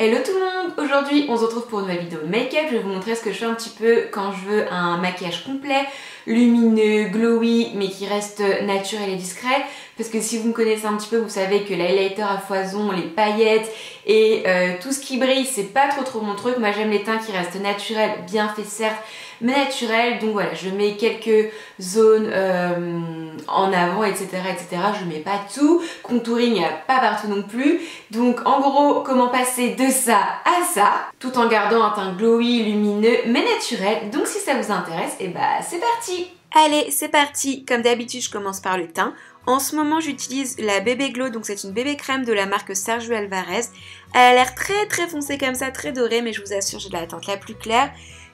Hello tout le monde! Aujourd'hui on se retrouve pour une nouvelle vidéo make-up. Je vais vous montrer ce que je fais un petit peu quand je veux un maquillage complet, lumineux, glowy, mais qui reste naturel et discret. Parce que si vous me connaissez un petit peu, vous savez que l'highlighter à foison, les paillettes et tout ce qui brille, c'est pas trop mon truc. Moi j'aime les teints qui restent naturels, bien faits certes, mais naturels. Donc voilà, je mets quelques zones en avant, etc. Je mets pas tout. Contouring, il n'y a pas partout non plus. Donc en gros, comment passer de ça à ça, tout en gardant un teint glowy, lumineux, mais naturel. Donc si ça vous intéresse, et bah c'est parti! Allez, c'est parti! Comme d'habitude, je commence par le teint. En ce moment, j'utilise la Bébé Glow, donc c'est une bébé crème de la marque Sergio Alvarez. Elle a l'air très foncée comme ça, très dorée, mais je vous assure, j'ai de la teinte la plus claire.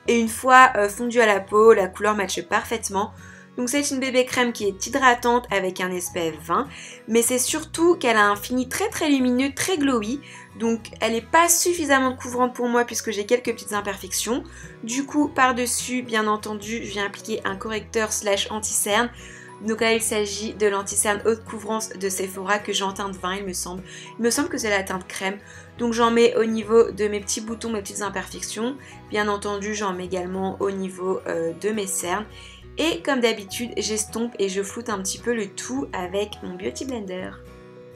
Et une fois fondue à la peau, la couleur matche parfaitement. Donc c'est une bébé crème qui est hydratante avec un SPF 20, mais c'est surtout qu'elle a un fini très lumineux, très glowy. Donc elle n'est pas suffisamment couvrante pour moi puisque j'ai quelques petites imperfections. Du coup, par-dessus, bien entendu, je viens appliquer un correcteur / anti-cerne. Donc là, il s'agit de l'anti-cerne haute couvrance de Sephora que j'ai en teinte 20, il me semble. Il me semble que c'est la teinte crème. Donc j'en mets au niveau de mes petits boutons, mes petites imperfections. Bien entendu, j'en mets également au niveau de mes cernes. Et comme d'habitude, j'estompe et je floute un petit peu le tout avec mon Beauty Blender.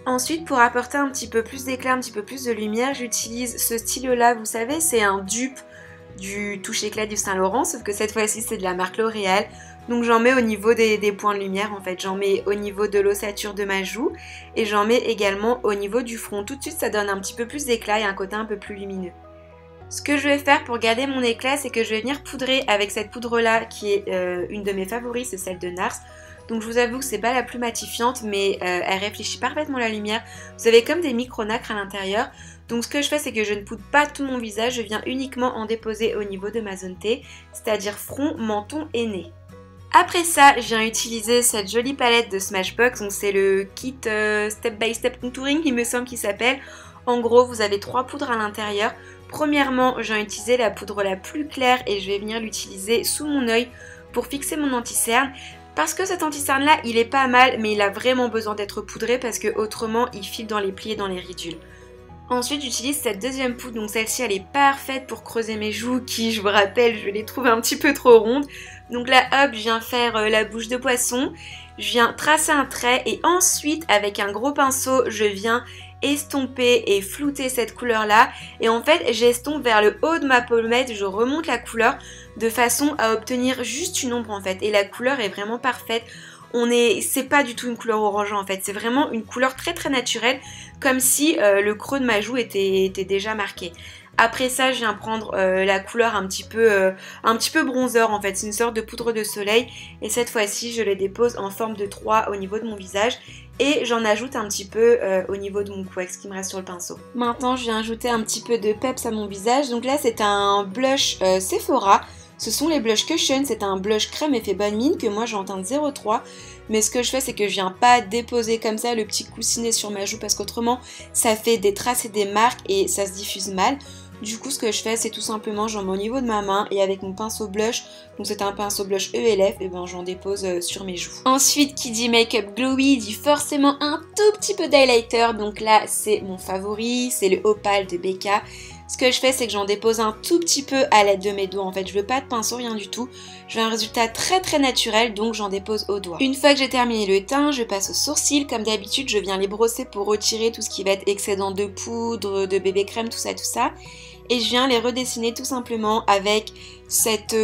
Ensuite, pour apporter un petit peu plus d'éclat, un petit peu plus de lumière, j'utilise ce stylo-là. Vous savez, c'est un dupe du touche éclat du Saint Laurent, sauf que cette fois-ci, c'est de la marque L'Oréal. Donc j'en mets au niveau des points de lumière, en fait. J'en mets au niveau de l'ossature de ma joue et j'en mets également au niveau du front. Tout de suite, ça donne un petit peu plus d'éclat et un côté un peu plus lumineux. Ce que je vais faire pour garder mon éclat, c'est que je vais venir poudrer avec cette poudre-là qui est une de mes favoris, c'est celle de NARS. Donc je vous avoue que c'est pas la plus matifiante, mais elle réfléchit parfaitement la lumière. Vous avez comme des micro-nacres à l'intérieur. Donc ce que je fais, c'est que je ne poudre pas tout mon visage, je viens uniquement en déposer au niveau de ma zone T, c'est-à-dire front, menton et nez. Après ça, je viens utiliser cette jolie palette de Smashbox, donc c'est le kit Step by Step Contouring, il me semble qu'il s'appelle. En gros, vous avez 3 poudres à l'intérieur. Premièrement, je viens utiliser la poudre la plus claire et je vais venir l'utiliser sous mon œil pour fixer mon anti-cerne. Parce que cet anti-cerne là, il est pas mal, mais il a vraiment besoin d'être poudré parce que autrement, il file dans les plis et dans les ridules. Ensuite, j'utilise cette deuxième poudre, donc celle-ci elle est parfaite pour creuser mes joues qui, je vous rappelle, je les trouve un petit peu trop rondes. Donc là, hop, je viens faire la bouche de poisson, je viens tracer un trait et ensuite, avec un gros pinceau, je viens estomper et flouter cette couleur là. Et en fait, j'estompe vers le haut de ma pommette, je remonte la couleur de façon à obtenir juste une ombre en fait. Et la couleur est vraiment parfaite. C'est pas du tout une couleur orange en fait, c'est vraiment une couleur très naturelle, comme si le creux de ma joue était déjà marqué. Après ça, je viens prendre la couleur un petit peu bronzer en fait, c'est une sorte de poudre de soleil et cette fois-ci, je les dépose en forme de 3 au niveau de mon visage et j'en ajoute un petit peu au niveau de mon cou avec ce qui me reste sur le pinceau. Maintenant, je viens ajouter un petit peu de peps à mon visage, donc là c'est un blush Sephora. Ce sont les blush Cushion, c'est un blush crème effet bonne mine que moi j'ai en teinte 03. Mais ce que je fais, c'est que je viens pas déposer comme ça le petit coussinet sur ma joue parce qu'autrement ça fait des traces et des marques et ça se diffuse mal. Du coup, ce que je fais, c'est tout simplement j'en mets au niveau de ma main et avec mon pinceau blush, donc c'est un pinceau blush ELF, et ben j'en dépose sur mes joues. Ensuite, qui dit make-up glowy dit forcément un tout petit peu d'highlighter, donc là c'est mon favori, c'est le Opal de Becca. Ce que je fais, c'est que j'en dépose un tout petit peu à l'aide de mes doigts. En fait, je veux pas de pinceau, rien du tout. Je veux un résultat très naturel, donc j'en dépose aux doigts. Une fois que j'ai terminé le teint, je passe aux sourcils. Comme d'habitude, je viens les brosser pour retirer tout ce qui va être excédent de poudre, de bébé crème, tout ça. Et je viens les redessiner tout simplement avec cette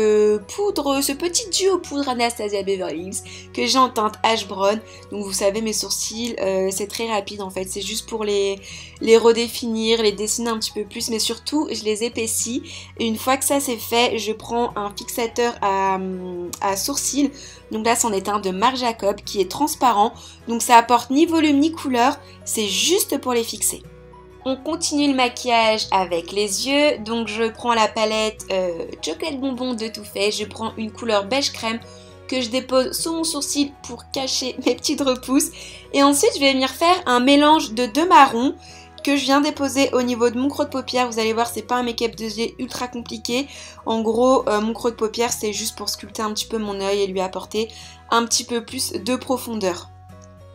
poudre, ce petit duo poudre Anastasia Beverly Hills que j'ai en teinte Ash Brown. Donc vous savez, mes sourcils, c'est très rapide en fait, c'est juste pour les redéfinir, les dessiner un petit peu plus, mais surtout je les épaissis. Et une fois que ça c'est fait, je prends un fixateur à sourcils. Donc là c'en est un de Marc Jacob qui est transparent, donc ça apporte ni volume ni couleur, c'est juste pour les fixer. On continue le maquillage avec les yeux, donc je prends la palette Chocolate Bonbon de Too Faced, je prends une couleur beige crème que je dépose sous mon sourcil pour cacher mes petites repousses et ensuite je vais venir faire un mélange de 2 marrons que je viens déposer au niveau de mon creux de paupière. Vous allez voir, c'est pas un make-up de yeux ultra compliqué. En gros, mon creux de paupière c'est juste pour sculpter un petit peu mon œil et lui apporter un petit peu plus de profondeur.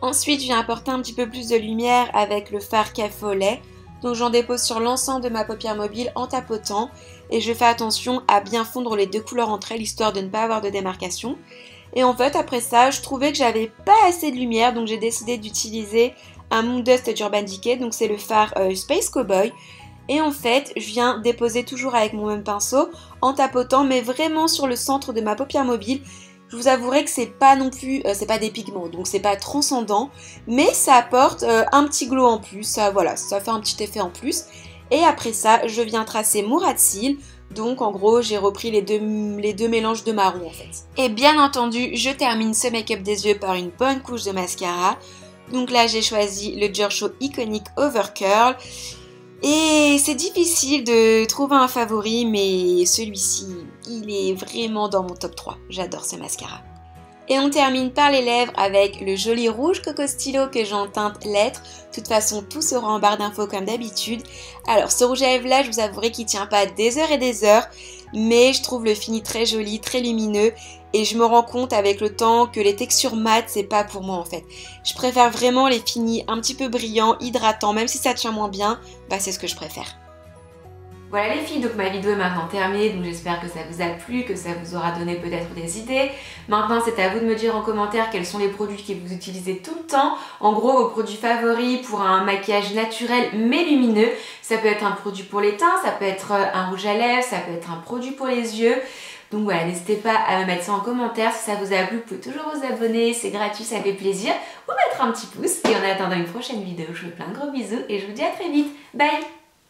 Ensuite, je viens apporter un petit peu plus de lumière avec le fard café au lait. Donc j'en dépose sur l'ensemble de ma paupière mobile en tapotant et je fais attention à bien fondre les deux couleurs entre elles histoire de ne pas avoir de démarcation. Et en fait après ça je trouvais que j'avais pas assez de lumière donc j'ai décidé d'utiliser un Moon Dust d'Urban Decay, donc c'est le fard Space Cowboy. Et en fait je viens déposer toujours avec mon même pinceau en tapotant mais vraiment sur le centre de ma paupière mobile. Je vous avouerai que c'est pas non plus, c'est pas des pigments, donc c'est pas transcendant, mais ça apporte un petit glow en plus, ça, voilà, ça fait un petit effet en plus. Et après ça, je viens tracer mon ras de cils, donc en gros j'ai repris les deux mélanges de marron en fait. Et bien entendu, je termine ce make-up des yeux par une bonne couche de mascara. Donc là j'ai choisi le Dior Show Iconic Overcurl. Et c'est difficile de trouver un favori, mais celui-ci, il est vraiment dans mon top 3. J'adore ce mascara. Et on termine par les lèvres avec le joli rouge Coco Stylo que j'ai en teinte lettre. De toute façon, tout sera en barre d'infos comme d'habitude. Alors, ce rouge à lèvres là, je vous avouerai qu'il tient pas des heures et des heures, mais je trouve le fini très joli, très lumineux. Et je me rends compte avec le temps que les textures mat, c'est pas pour moi en fait. Je préfère vraiment les finis un petit peu brillants, hydratants, même si ça tient moins bien, bah c'est ce que je préfère. Voilà les filles, donc ma vidéo est maintenant terminée, donc j'espère que ça vous a plu, que ça vous aura donné peut-être des idées. Maintenant c'est à vous de me dire en commentaire quels sont les produits que vous utilisez tout le temps. En gros vos produits favoris pour un maquillage naturel mais lumineux. Ça peut être un produit pour les teints, ça peut être un rouge à lèvres, ça peut être un produit pour les yeux. Donc voilà, n'hésitez pas à me mettre ça en commentaire. Si ça vous a plu, vous pouvez toujours vous abonner, c'est gratuit, ça fait plaisir. Ou mettre un petit pouce. Et en attendant une prochaine vidéo, je vous fais plein de gros bisous et je vous dis à très vite. Bye!